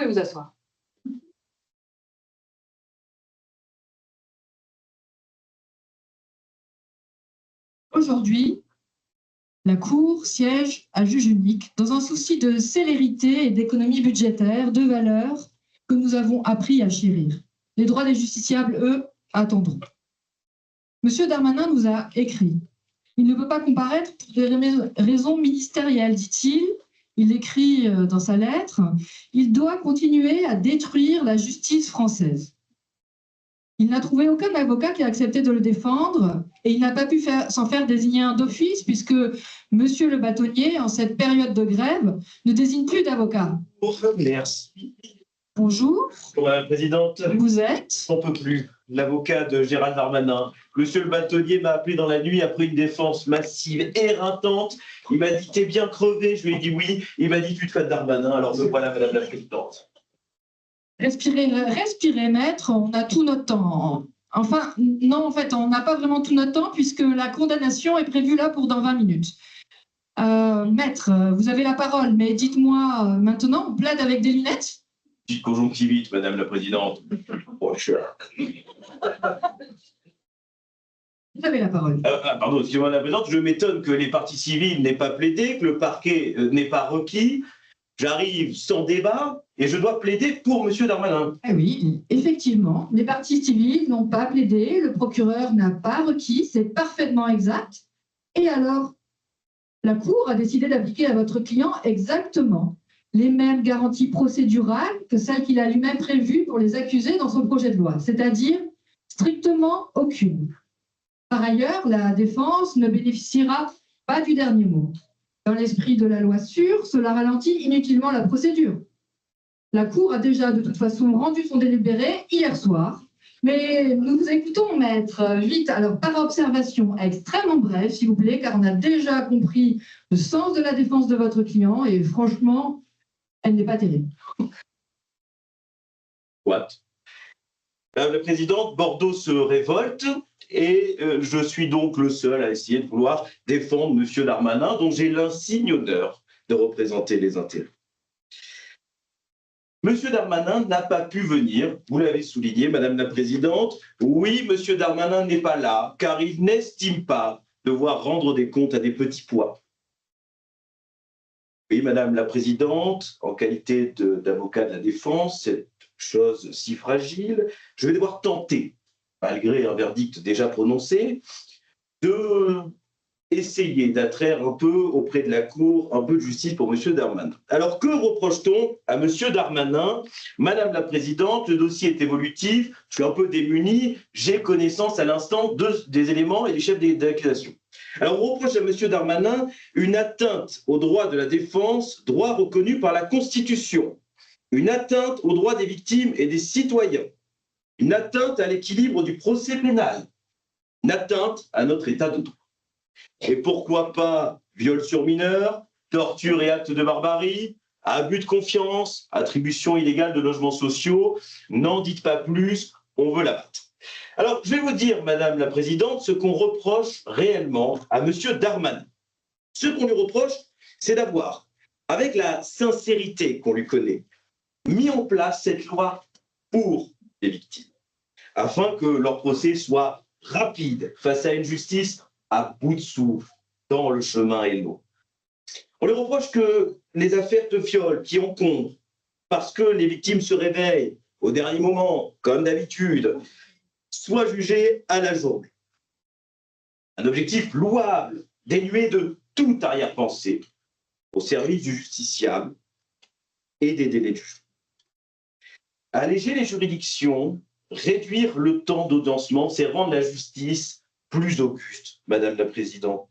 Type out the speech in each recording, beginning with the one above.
pouvez vous asseoir. Aujourd'hui, la Cour siège à juge unique dans un souci de célérité et d'économie budgétaire, deux valeurs que nous avons appris à chérir. Les droits des justiciables, eux, attendront. Monsieur Darmanin nous a écrit. Il ne peut pas comparaître pour des raisons ministérielles, dit-il. Il écrit dans sa lettre, il doit continuer à détruire la justice française. Il n'a trouvé aucun avocat qui a accepté de le défendre et il n'a pas pu s'en faire désigner un d'office puisque monsieur le bâtonnier, en cette période de grève, ne désigne plus d'avocat. Merci. Bonjour. Madame la Présidente. Vous êtes? On ne peut plus. L'avocat de Gérald Darmanin. Monsieur le bâtonnier m'a appelé dans la nuit après une défense massive, éreintante. Il m'a dit, t'es bien crevé. Je lui ai dit oui. Il m'a dit, tu te fais de Darmanin. Alors me voilà, Madame la Présidente. Respirez, respirez, maître, on a tout notre temps. Enfin, non, en fait, on n'a pas vraiment tout notre temps puisque la condamnation est prévue là pour dans 20 minutes. Maître, vous avez la parole, mais dites-moi maintenant, on plaide avec des lunettes? Petite conjonctivite, Madame la Présidente. Oh, cher. Vous avez la parole. Pardon, excusez-moi, Madame la Présidente, je m'étonne que les parties civiles n'aient pas plaidé, que le parquet n'ait pas requis. J'arrive sans débat et je dois plaider pour M. Darmanin. Ah oui, effectivement, les parties civiles n'ont pas plaidé, le procureur n'a pas requis, c'est parfaitement exact. Et alors, la Cour a décidé d'appliquer à votre client exactement les mêmes garanties procédurales que celles qu'il a lui-même prévues pour les accusés dans son projet de loi, c'est-à-dire strictement aucune. Par ailleurs, la défense ne bénéficiera pas du dernier mot. Dans l'esprit de la loi sûre, cela ralentit inutilement la procédure. La Cour a déjà de toute façon rendu son délibéré hier soir, mais nous vous écoutons, maître. Vite, alors par observation extrêmement brève, s'il vous plaît, car on a déjà compris le sens de la défense de votre client et franchement, elle n'est pas terrible. What? Madame la Présidente, Bordeaux se révolte et je suis donc le seul à essayer de vouloir défendre M. Darmanin, dont j'ai l'insigne honneur de représenter les intérêts. M. Darmanin n'a pas pu venir, vous l'avez souligné, Madame la Présidente. Oui, M. Darmanin n'est pas là, car il n'estime pas devoir rendre des comptes à des petits pois. Oui, Madame la Présidente, en qualité d'avocat de la défense, cette chose si fragile, je vais devoir tenter, malgré un verdict déjà prononcé, de essayer d'attraire un peu auprès de la Cour un peu de justice pour M. Darmanin. Alors, que reproche-t-on à M. Darmanin? Madame la Présidente, le dossier est évolutif, je suis un peu démuni, j'ai connaissance à l'instant des éléments et des chefs d'accusation. Alors, on reproche à M. Darmanin une atteinte aux droits de la défense, droit reconnu par la Constitution, une atteinte aux droits des victimes et des citoyens, une atteinte à l'équilibre du procès pénal, une atteinte à notre état de droit. Et pourquoi pas viol sur mineur, torture et actes de barbarie, abus de confiance, attribution illégale de logements sociaux, n'en dites pas plus, on veut la battre. Alors, je vais vous dire, Madame la Présidente, ce qu'on reproche réellement à M. Darmanin. Ce qu'on lui reproche, c'est d'avoir, avec la sincérité qu'on lui connaît, mis en place cette loi pour les victimes, afin que leur procès soit rapide face à une justice à bout de souffle, tant le chemin est long. On lui reproche que les affaires de viol qui encombrent, parce que les victimes se réveillent au dernier moment, comme d'habitude, soient jugées à la journée. Un objectif louable, dénué de toute arrière-pensée, au service du justiciable et des délais du jugement. Alléger les juridictions, réduire le temps d'audiencement, c'est rendre la justice plus auguste, Madame la Présidente.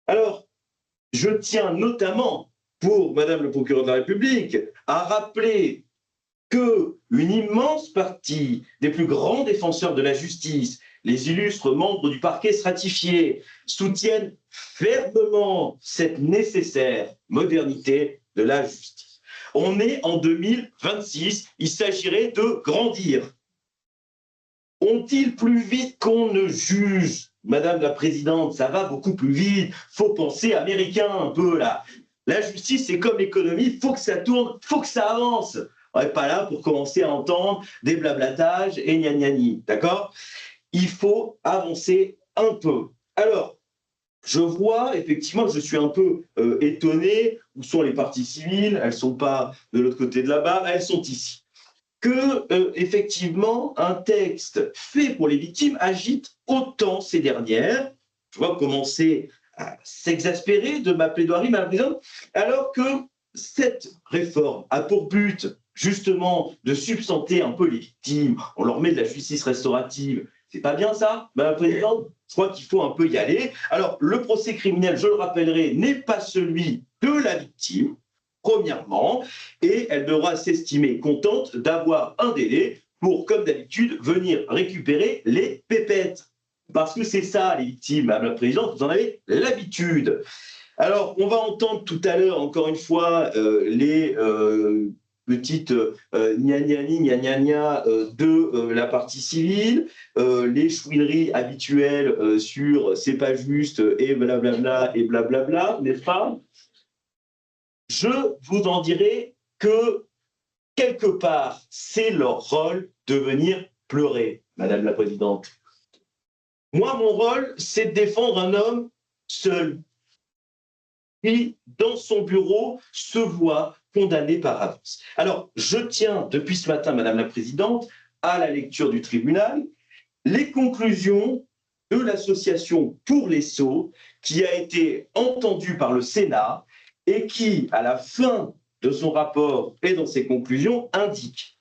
Alors, je tiens notamment, pour Madame le procureur de la République, à rappeler qu'une immense partie des plus grands défenseurs de la justice, les illustres membres du parquet stratifié, soutiennent fermement cette nécessaire modernité de la justice. On est en 2026, il s'agirait de grandir. Ont-ils plus vite qu'on ne juge? Madame la Présidente, ça va beaucoup plus vite. Faut penser américain un peu là. La justice, c'est comme l'économie, faut que ça tourne, faut que ça avance. On n'est pas là pour commencer à entendre des blablatages et gna gna gni, d'accord? Il faut avancer un peu. Alors, je vois, effectivement, je suis un peu étonné. Où sont les parties civiles? Elles ne sont pas de l'autre côté de la barre, elles sont ici. Que, effectivement, un texte fait pour les victimes agite autant ces dernières. Je vois commencer à s'exaspérer de ma plaidoirie, Madame la Présidente, alors que cette réforme a pour but, justement, de substanter un peu les victimes. On leur met de la justice restaurative. C'est pas bien ça, Madame la Présidente? Je crois qu'il faut un peu y aller. Alors, le procès criminel, je le rappellerai, n'est pas celui de la victime, premièrement, et elle devra s'estimer contente d'avoir un délai pour, comme d'habitude, venir récupérer les pépettes. Parce que c'est ça, les victimes, Madame la Présidente, vous en avez l'habitude. Alors, on va entendre tout à l'heure, encore une fois, les petites gna-gna-ni, gna-gna-gna de la partie civile, les chouineries habituelles sur « c'est pas juste » et blablabla, et blablabla, n'est-ce pas? Je vous en dirai que, quelque part, c'est leur rôle de venir pleurer, Madame la Présidente. Moi, mon rôle, c'est de défendre un homme seul, qui, dans son bureau, se voit condamné par avance. Alors, je tiens, depuis ce matin, Madame la Présidente, à la lecture du tribunal, les conclusions de l'association Pour les Sceaux, qui a été entendue par le Sénat et qui, à la fin de son rapport et dans ses conclusions, indique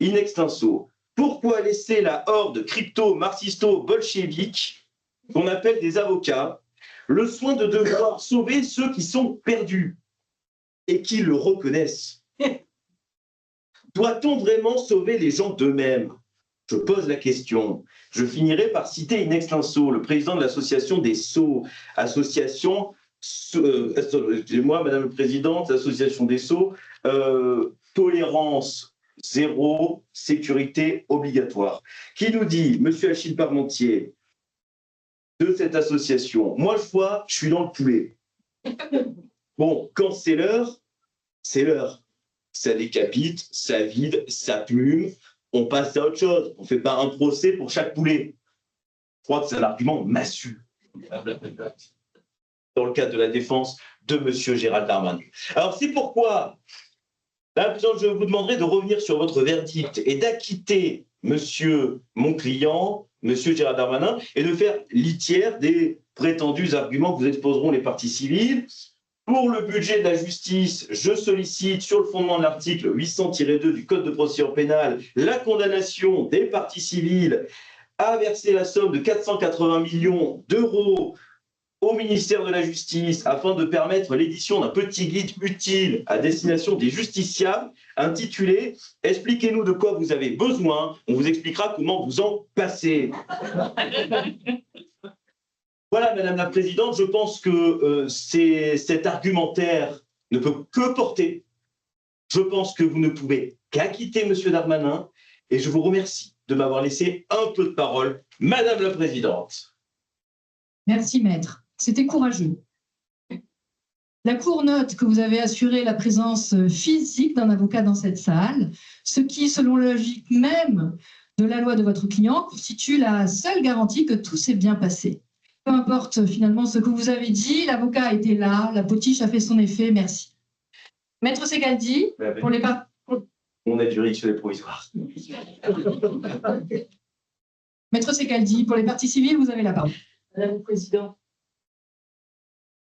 in extenso, pourquoi laisser la horde crypto-marxisto-bolchevique, qu'on appelle des avocats, le soin de devoir sauver ceux qui sont perdus et qui le reconnaissent? Doit-on vraiment sauver les gens d'eux-mêmes? Je pose la question. Je finirai par citer in extenso le président de l'association des Sceaux, association, excusez-moi, Madame la Présidente, l'association des Sceaux, tolérance zéro, sécurité obligatoire, qui nous dit, Monsieur Achille Parmentier, de cette association, moi je suis dans le poulet. Bon, quand c'est l'heure, c'est l'heure. Ça décapite, ça vide, ça plume, on passe à autre chose. On ne fait pas un procès pour chaque poulet. Je crois que c'est un argument massu dans le cadre de la défense de M. Gérald Darmanin. Alors c'est pourquoi, là, je vous demanderai de revenir sur votre verdict et d'acquitter mon client, M. Gérald Darmanin, et de faire litière des prétendus arguments que vous exposeront les parties civiles. Pour le budget de la justice, je sollicite, sur le fondement de l'article 800-2 du Code de procédure pénale, la condamnation des parties civiles à verser la somme de 480 millions d'euros au ministère de la Justice afin de permettre l'édition d'un petit guide utile à destination des justiciables intitulé « Expliquez-nous de quoi vous avez besoin, on vous expliquera comment vous en passez ». Voilà, Madame la Présidente, je pense que cet argumentaire ne peut que porter. Je pense que vous ne pouvez qu'acquitter M. Darmanin et je vous remercie de m'avoir laissé un peu de parole, Madame la Présidente. Merci, Maître. C'était courageux. La Cour note que vous avez assuré la présence physique d'un avocat dans cette salle, ce qui, selon la logique même de la loi de votre client, constitue la seule garantie que tout s'est bien passé. Peu importe finalement ce que vous avez dit, l'avocat a été là, la potiche a fait son effet, merci. Maître Segaldi, pour les parties... On a du sur les provisoires. Maître Segaldi, pour les parties civiles, vous avez la parole. Madame la Présidente,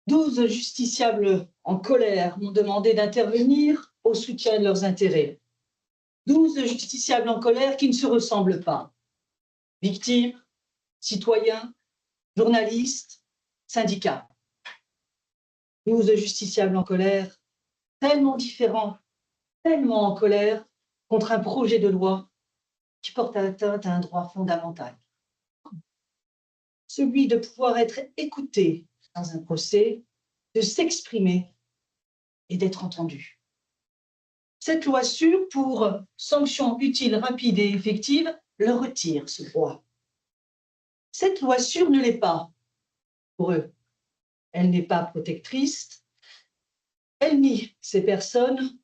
12 justiciables en colère m'ont demandé d'intervenir au soutien de leurs intérêts. 12 justiciables en colère qui ne se ressemblent pas. Victimes, citoyens, journalistes, syndicats. 12 justiciables en colère, tellement différents, tellement en colère contre un projet de loi qui porte atteinte à un droit fondamental. Celui de pouvoir être écouté dans un procès, de s'exprimer et d'être entendu. Cette loi sûre pour sanctions utiles, rapides et effectives leur retire ce droit. Cette loi sûre ne l'est pas pour eux. Elle n'est pas protectrice. Elle nie ces personnes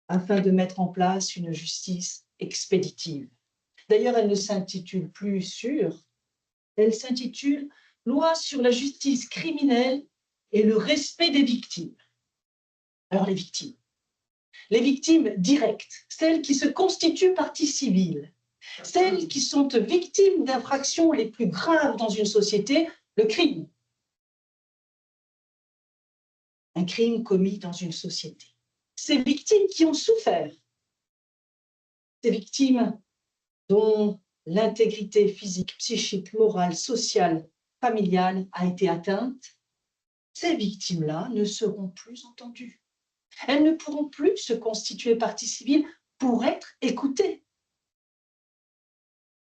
afin de mettre en place une justice expéditive. D'ailleurs, elle ne s'intitule plus sûre, elle s'intitule « Loi sur la justice criminelle et le respect des victimes ». Alors les victimes directes, celles qui se constituent partie civile, celles qui sont victimes d'infractions les plus graves dans une société, le crime. Un crime commis dans une société. Ces victimes qui ont souffert, ces victimes dont l'intégrité physique, psychique, morale, sociale, familiale a été atteinte, ces victimes-là ne seront plus entendues. Elles ne pourront plus se constituer partie civile pour être écoutées.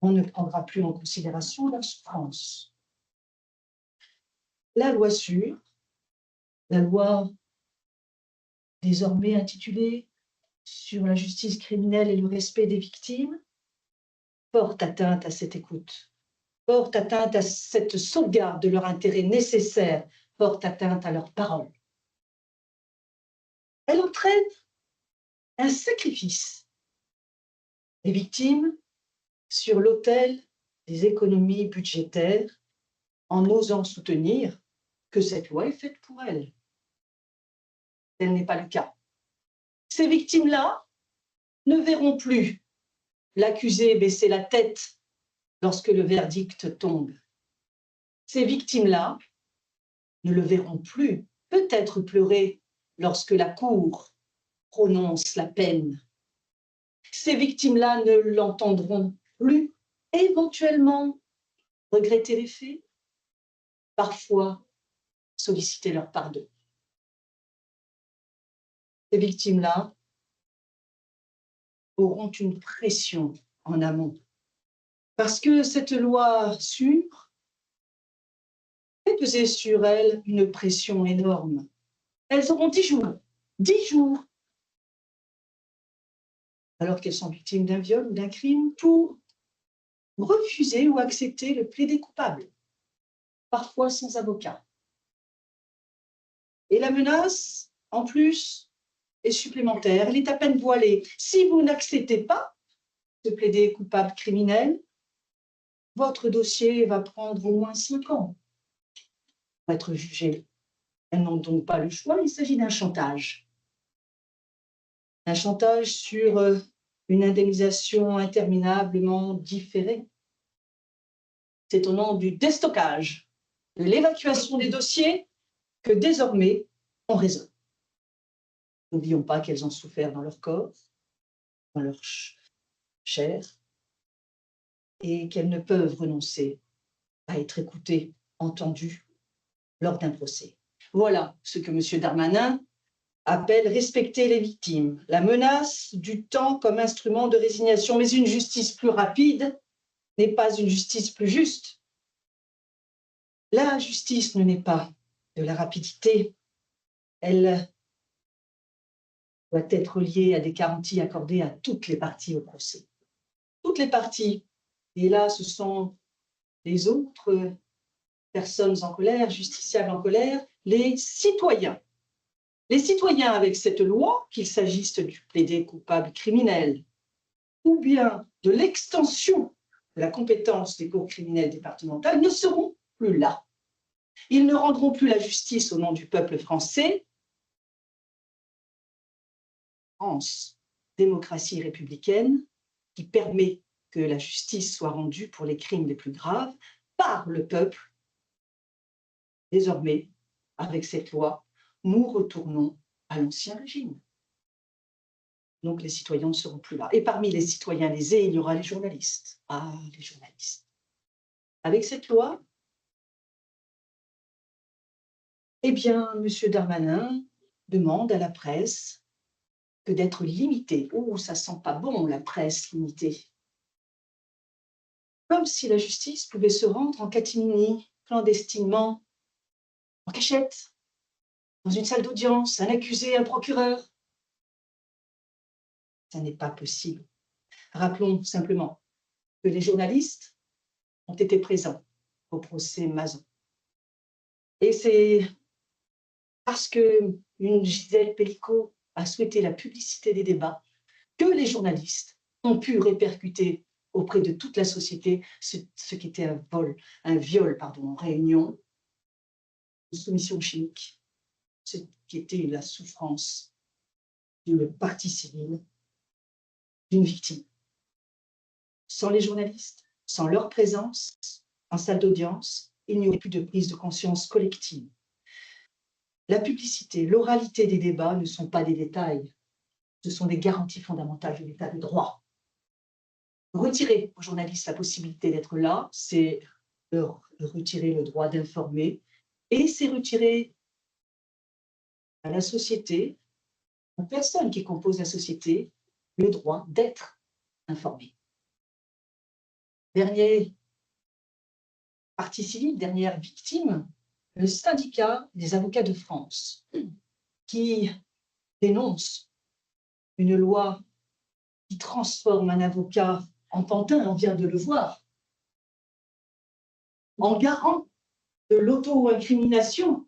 On ne prendra plus en considération leur souffrance. La loi sûre, la loi désormais intitulée sur la justice criminelle et le respect des victimes, porte atteinte à cette écoute, porte atteinte à cette sauvegarde de leur intérêt nécessaire, porte atteinte à leur parole. Elle entraîne un sacrifice des victimes sur l'autel des économies budgétaires en osant soutenir que cette loi est faite pour elles. Tel n'est pas le cas. Ces victimes-là ne verront plus l'accusé baisser la tête lorsque le verdict tombe. Ces victimes-là ne le verront plus, peut-être pleurer lorsque la cour prononce la peine. Ces victimes-là ne l'entendront plus, éventuellement regretter les faits, parfois solliciter leur pardon. Ces victimes-là auront une pression en amont, parce que cette loi sûre fait peser sur elles une pression énorme. Elles auront 10 jours, alors qu'elles sont victimes d'un viol ou d'un crime, pour refuser ou accepter le plaider coupable, parfois sans avocat. Et la menace, en plus, est supplémentaire, elle est à peine voilée. Si vous n'acceptez pas de plaider coupable criminel, votre dossier va prendre au moins 5 ans pour être jugé. Elles n'ont donc pas le choix, il s'agit d'un chantage. Un chantage sur une indemnisation interminablement différée. C'est au nom du déstockage, de l'évacuation des dossiers, que désormais on raisonne. N'oublions pas qu'elles ont souffert dans leur corps, dans leur chair, et qu'elles ne peuvent renoncer à être écoutées, entendues lors d'un procès. Voilà ce que M. Darmanin appelle respecter les victimes, la menace du temps comme instrument de résignation, mais une justice plus rapide n'est pas une justice plus juste. La justice ne naît pas de la rapidité, elle doit être liée à des garanties accordées à toutes les parties au procès. Toutes les parties, et là ce sont les autres personnes en colère, justiciables en colère, les citoyens. Les citoyens avec cette loi, qu'il s'agisse du plaidé coupable criminel ou bien de l'extension de la compétence des cours criminelles départementales, ne seront plus là. Ils ne rendront plus la justice au nom du peuple français. France, démocratie républicaine, qui permet que la justice soit rendue pour les crimes les plus graves par le peuple. Désormais, avec cette loi, nous retournons à l'ancien régime. Donc les citoyens ne seront plus là. Et parmi les citoyens lésés, il y aura les journalistes. Ah, les journalistes. Avec cette loi, eh bien, M. Darmanin demande à la presse que d'être limitée. Oh, ça sent pas bon, la presse limitée. Comme si la justice pouvait se rendre en catimini, clandestinement, en cachette, dans une salle d'audience, un accusé, un procureur. Ça n'est pas possible. Rappelons simplement que les journalistes ont été présents au procès Mazon. Et c'est parce qu'une Gisèle Pelicot a souhaité la publicité des débats que les journalistes ont pu répercuter auprès de toute la société ce qui était un viol en réunion, une soumission chimique, ce qui était la souffrance d'une partie civile, d'une victime. Sans les journalistes, sans leur présence en salle d'audience, il n'y aurait plus de prise de conscience collective. La publicité, l'oralité des débats ne sont pas des détails, ce sont des garanties fondamentales de l'état de droit. Retirer aux journalistes la possibilité d'être là, c'est leur retirer le droit d'informer et c'est retirer à la société, aux personnes qui composent la société, le droit d'être informées. Dernière partie civile, dernière victime, le syndicat des avocats de France, qui dénonce une loi qui transforme un avocat en pantin, on vient de le voir, en garant de l'auto-incrimination,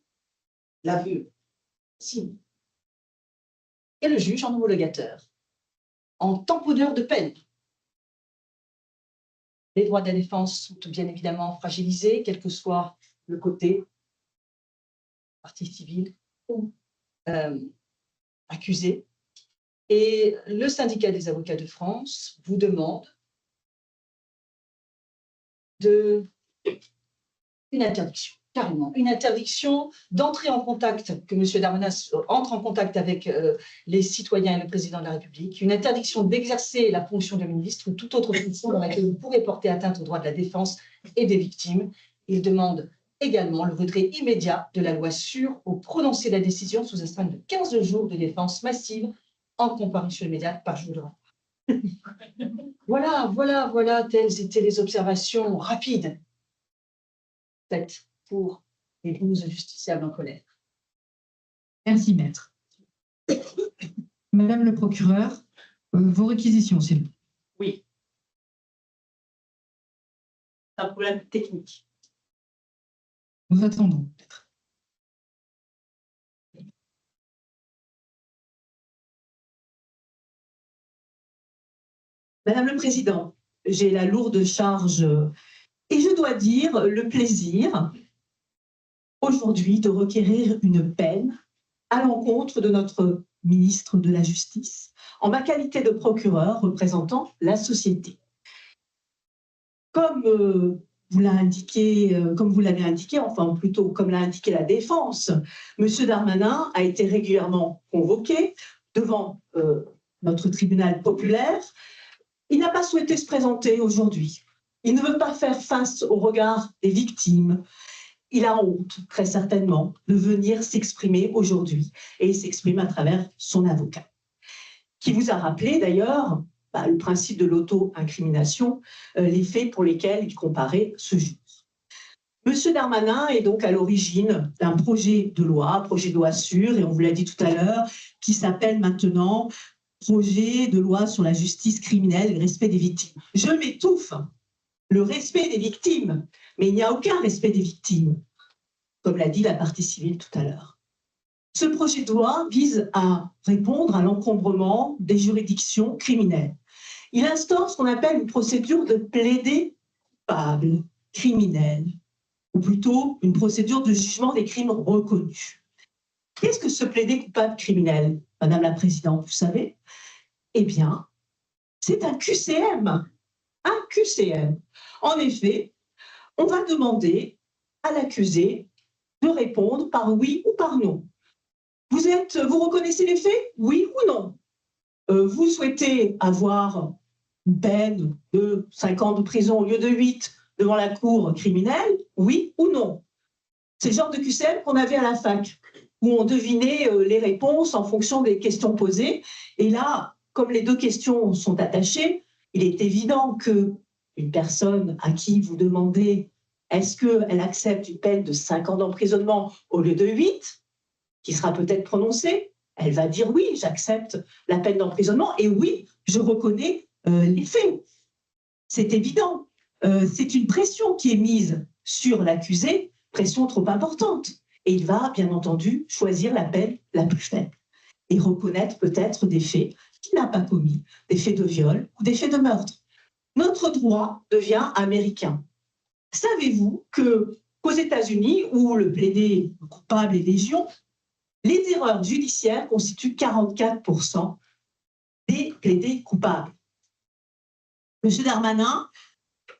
l'aveu, si, et le juge en homologateur, en tamponneur de peine. Les droits de la défense sont bien évidemment fragilisés, quel que soit le côté, partie civile ou accusé. Et le syndicat des avocats de France vous demande une interdiction, carrément, une interdiction d'entrer en contact, que M. Darmanin entre en contact avec les citoyens et le président de la République, une interdiction d'exercer la fonction de ministre ou toute autre fonction dans laquelle vous pourrez porter atteinte aux droits de la défense et des victimes. Il demande également le retrait immédiat de la loi sûre au prononcé de la décision sous astreinte de 15 jours de défense massive en comparution immédiate par jour de rapport. Voilà, telles étaient les observations rapides faites pour les 12 justiciables en colère. Merci, maître. Madame le procureur, vos réquisitions, s'il vous plaît. Oui. Un problème technique. Nous attendons, peut-être. Madame le Président, j'ai la lourde charge et je dois dire le plaisir aujourd'hui de requérir une peine à l'encontre de notre ministre de la Justice en ma qualité de procureur représentant la société. Comme vous l'avez indiqué, enfin plutôt comme l'a indiqué la défense, M. Darmanin a été régulièrement convoqué devant notre tribunal populaire. Il n'a pas souhaité se présenter aujourd'hui. Il ne veut pas faire face au regard des victimes. Il a honte, très certainement, de venir s'exprimer aujourd'hui. Et il s'exprime à travers son avocat, qui vous a rappelé d'ailleurs le principe de l'auto-incrimination, les faits pour lesquels il comparait ce jour. Monsieur Darmanin est donc à l'origine d'un projet de loi sûr, et on vous l'a dit tout à l'heure, qui s'appelle maintenant projet de loi sur la justice criminelle et le respect des victimes. Je m'étouffe. Le respect des victimes, mais il n'y a aucun respect des victimes, comme l'a dit la partie civile tout à l'heure. Ce projet de loi vise à répondre à l'encombrement des juridictions criminelles. Il instaure ce qu'on appelle une procédure de plaider coupable criminel, ou plutôt une procédure de jugement des crimes reconnus. Qu'est-ce que ce plaider coupable criminel, Madame la Présidente, vous savez? Eh bien, c'est un QCM. Un QCM. En effet, on va demander à l'accusé de répondre par oui ou par non. Vous reconnaissez les faits? Oui ou non? Vous souhaitez avoir une peine de 5 ans de prison au lieu de 8 devant la cour criminelle? Oui ou non? C'est le genre de QCM qu'on avait à la fac, où on devinait les réponses en fonction des questions posées. Et là, comme les deux questions sont attachées, il est évident qu'une personne à qui vous demandez est-ce qu'elle accepte une peine de 5 ans d'emprisonnement au lieu de 8, qui sera peut-être prononcée, elle va dire oui, j'accepte la peine d'emprisonnement et oui, je reconnais les faits. C'est évident. C'est une pression qui est mise sur l'accusé, pression trop importante. Et il va, bien entendu, choisir la peine la plus faible. et reconnaître peut-être des faits qu'il n'a pas commis, des faits de viol ou des faits de meurtre. Notre droit devient américain. Savez-vous qu'aux États-Unis, où le plaidé coupable est légion, les erreurs judiciaires constituent 44% des plaidés coupables. M. Darmanin,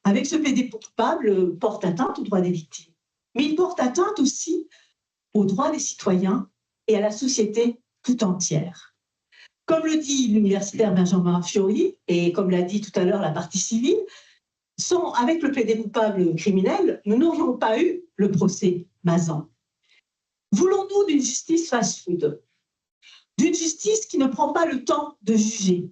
avec ce plaidé coupable, porte atteinte aux droits des victimes. Mais il porte atteinte aussi aux droits des citoyens et à la société tout entière. Comme le dit l'universitaire Benjamin Fiori, et comme l'a dit tout à l'heure la partie civile, avec le plaidé coupable criminel, nous n'aurions pas eu le procès Mazan. Voulons-nous d'une justice fast-food, d'une justice qui ne prend pas le temps de juger,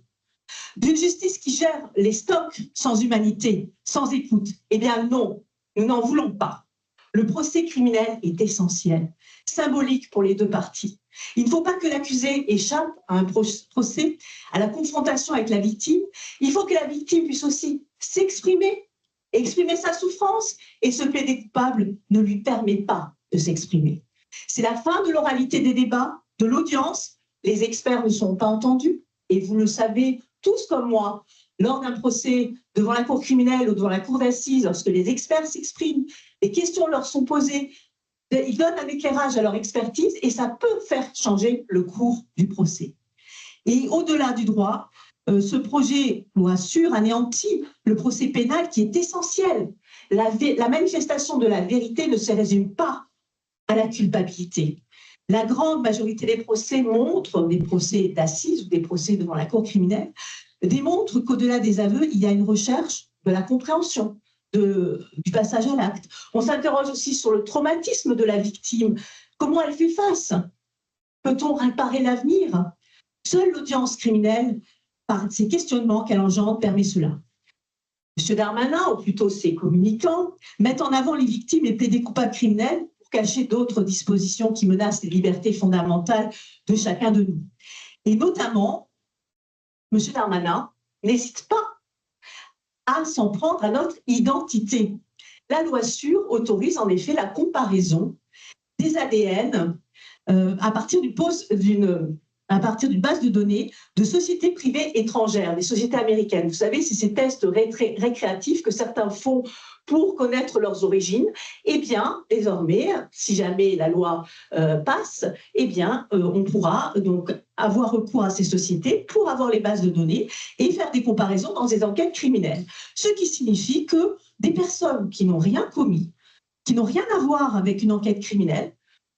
d'une justice qui gère les stocks sans humanité, sans écoute? Eh bien non, nous n'en voulons pas. Le procès criminel est essentiel, symbolique pour les deux parties. Il ne faut pas que l'accusé échappe à un procès, à la confrontation avec la victime. Il faut que la victime puisse aussi s'exprimer, exprimer sa souffrance, et ce plaidé coupable ne lui permet pas de s'exprimer. C'est la fin de l'oralité des débats, de l'audience. Les experts ne sont pas entendus, et vous le savez tous comme moi, lors d'un procès devant la cour criminelle ou devant la cour d'assises, lorsque les experts s'expriment, les questions leur sont posées, ils donnent un éclairage à leur expertise et ça peut faire changer le cours du procès. Et au-delà du droit, ce projet de loi sûre anéantit le procès pénal qui est essentiel. La manifestation de la vérité ne se résume pas à la culpabilité. La grande majorité des procès montrent, des procès d'assises ou des procès devant la cour criminelle, démontrent qu'au-delà des aveux, il y a une recherche de la compréhension, du passage à l'acte. On s'interroge aussi sur le traumatisme de la victime. Comment elle fait face? Peut-on réparer l'avenir? Seule l'audience criminelle, par ces questionnements qu'elle engendre, permet cela. M. Darmanin, ou plutôt ses communicants, mettent en avant les victimes et plaidés coupables criminels pour cacher d'autres dispositions qui menacent les libertés fondamentales de chacun de nous. Et notamment, M. Darmanin n'hésite pas à s'en prendre à notre identité. La loi sûre autorise en effet la comparaison des ADN à partir d'une base de données de sociétés privées étrangères, des sociétés américaines. Vous savez, c'est ces tests récréatifs que certains font pour connaître leurs origines. Eh bien, désormais, si jamais la loi passe, eh bien, on pourra donc avoir recours à ces sociétés pour avoir les bases de données et faire des comparaisons dans des enquêtes criminelles. Ce qui signifie que des personnes qui n'ont rien commis, qui n'ont rien à voir avec une enquête criminelle,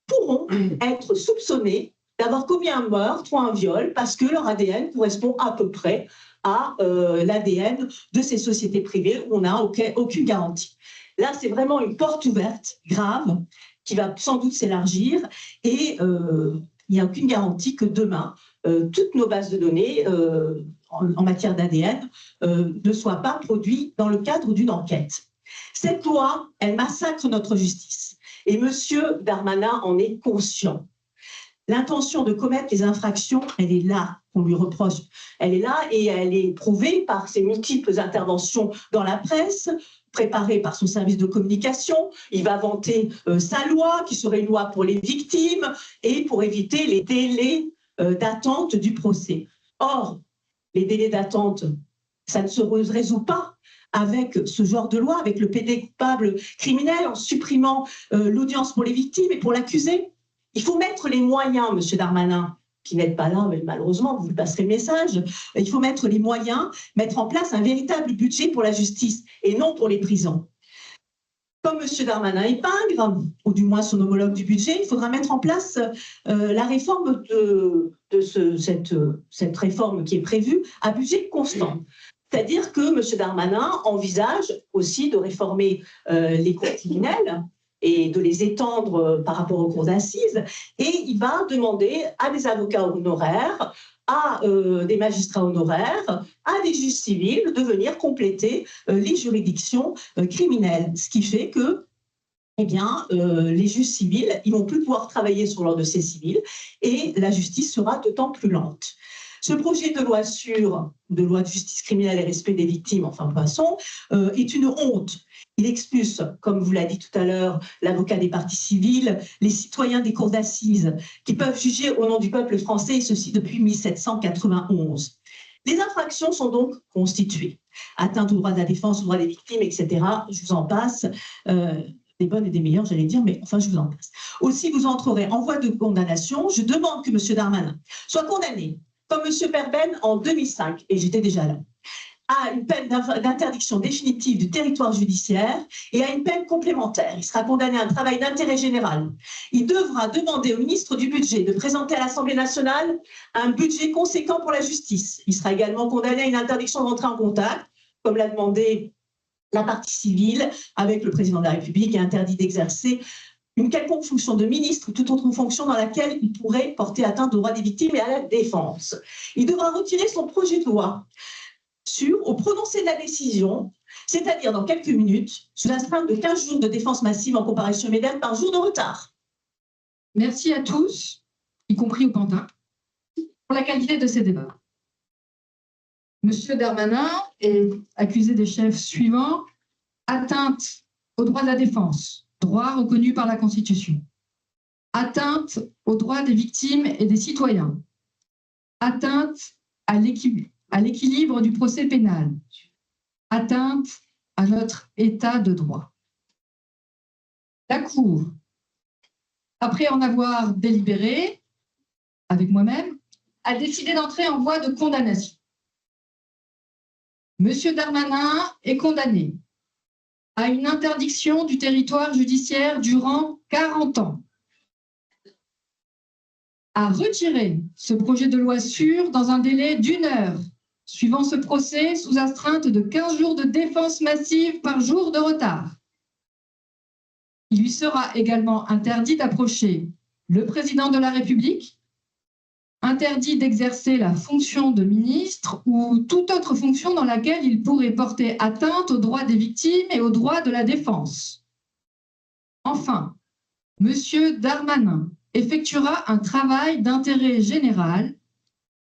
pourront être soupçonnées d'avoir commis un meurtre ou un viol parce que leur ADN correspond à peu près à l'ADN de ces sociétés privées où on n'a aucune garantie. Là, c'est vraiment une porte ouverte, grave, qui va sans doute s'élargir et il n'y a aucune garantie que demain, toutes nos bases de données en matière d'ADN ne soient pas produites dans le cadre d'une enquête. Cette loi, elle massacre notre justice et M. Darmanin en est conscient. L'intention de commettre les infractions, elle est là, on lui reproche. Elle est là et elle est prouvée par ses multiples interventions dans la presse, préparées par son service de communication. Il va vanter sa loi, qui serait une loi pour les victimes et pour éviter les délais d'attente du procès. Or, les délais d'attente, ça ne se résout pas avec ce genre de loi, avec le plaidé coupable criminel, en supprimant l'audience pour les victimes et pour l'accusé. Il faut mettre les moyens, M. Darmanin, qui n'êtes pas là, mais malheureusement, vous lui passerez le message. Il faut mettre les moyens, mettre en place un véritable budget pour la justice et non pour les prisons. Comme M. Darmanin épingre, ou du moins son homologue du budget, il faudra mettre en place la réforme cette réforme qui est prévue à budget constant. C'est-à-dire que M. Darmanin envisage aussi de réformer les cours criminels et de les étendre par rapport aux cours d'assises, et il va demander à des avocats honoraires, à des magistrats honoraires, à des juges civils de venir compléter les juridictions criminelles. Ce qui fait que eh bien, les juges civils, ils vont plus pouvoir travailler sur leur dossier civil et la justice sera d'autant plus lente. Ce projet de loi de loi de justice criminelle et respect des victimes, enfin passons, est une honte. Il expulse, comme vous l'a dit tout à l'heure, l'avocat des parties civiles, les citoyens des cours d'assises, qui peuvent juger au nom du peuple français, et ceci depuis 1791. Les infractions sont donc constituées. Atteinte au droit de la défense, au droit des victimes, etc. Je vous en passe. Des bonnes et des meilleures, j'allais dire, mais enfin, je vous en passe. Aussi, vous entrerez en voie de condamnation. Je demande que M. Darmanin soit condamné, comme M. Perben en 2005, et j'étais déjà là, à une peine d'interdiction définitive du territoire judiciaire et à une peine complémentaire. Il sera condamné à un travail d'intérêt général. Il devra demander au ministre du Budget de présenter à l'Assemblée nationale un budget conséquent pour la justice. Il sera également condamné à une interdiction d'entrer en contact, comme l'a demandé la partie civile avec le président de la République, et interdit d'exercer une quelconque fonction de ministre ou toute autre fonction dans laquelle il pourrait porter atteinte aux droits des victimes et à la défense. Il devra retirer son projet de loi au prononcé de la décision, c'est-à-dire dans quelques minutes, sous l'astreinte de 15 jours de défense massive en comparution immédiate par jour de retard. Merci à tous, y compris au Pantin, pour la qualité de ces débats. Monsieur Darmanin est accusé des chefs suivants: atteinte au droit de la défense, droit reconnu par la Constitution; atteinte aux droits des victimes et des citoyens; atteinte à l'équilibre du procès pénal; atteinte à notre état de droit. La Cour, après en avoir délibéré avec moi-même, a décidé d'entrer en voie de condamnation. Monsieur Darmanin est condamné à une interdiction du territoire judiciaire durant 40 ans, à retirer ce projet de loi sûr dans un délai d'1 heure, suivant ce procès, sous astreinte de 15 jours de défense massive par jour de retard. Il lui sera également interdit d'approcher le président de la République, interdit d'exercer la fonction de ministre ou toute autre fonction dans laquelle il pourrait porter atteinte aux droits des victimes et aux droits de la défense. Enfin, Monsieur Darmanin effectuera un travail d'intérêt général,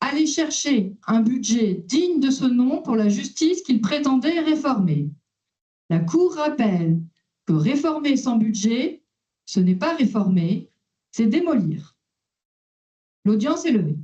aller chercher un budget digne de ce nom pour la justice qu'il prétendait réformer. La Cour rappelle que réformer sans budget, ce n'est pas réformer, c'est démolir. L'audience est levée.